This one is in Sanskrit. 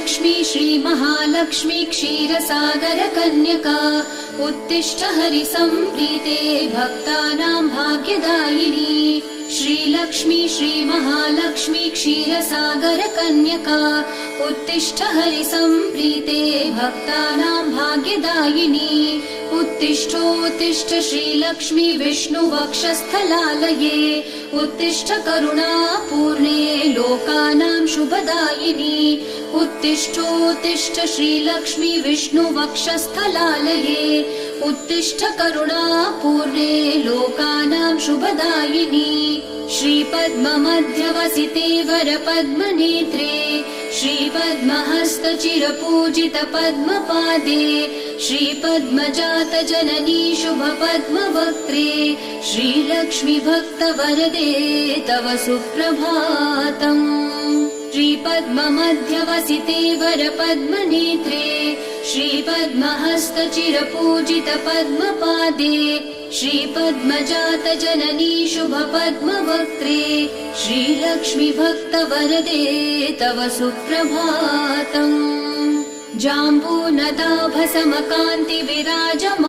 श्रीलक्ष्मी श्रीमहालक्ष्मी क्षीरसागर कन्यका उत्तिष्ठ हरिसम्प्रीते भक्तानां भाग्यदायिनी। श्रीलक्ष्मी श्रीमहालक्ष्मी क्षीरसागर कन्यका उत्तिष्ठ हरिसम्प्रीते भक्तानां भाग्यदायिनी। उत्तिष्ठोत्तिष्ठ श्रीलक्ष्मी विष्णुवक्षस्थलालये उत्तिष्ठ करुणापूर्णे लोकानां शुभदायिनी। उत्तिष्ठोत्तिष्ठ श्रीलक्ष्मी विष्णुवक्षस्थलालये उत्तिष्ठ करुणापूर्णे लोकानां शुभदायिनी। श्रीपद्ममध्यवसिते वरपद्मनेत्रे श्रीपद्महस्तचिरपूजित पद्मपादे श्रीपद्मजात जननी शुभपद्मवक्त्रे श्रीलक्ष्मी भक्तवरदे तव सुप्रभातम्। श्रीपद्ममध्यवसिते वरपद्मनेत्रे श्रीपद्महस्तचिरपूजित पद्मपादे श्रीपद्मजात जननी शुभपद्मवक्त्रे श्रीलक्ष्मी भक्तवरदे तव सुप्रभातम्। जाम्बूनदाभसमकान्ति विराजमाने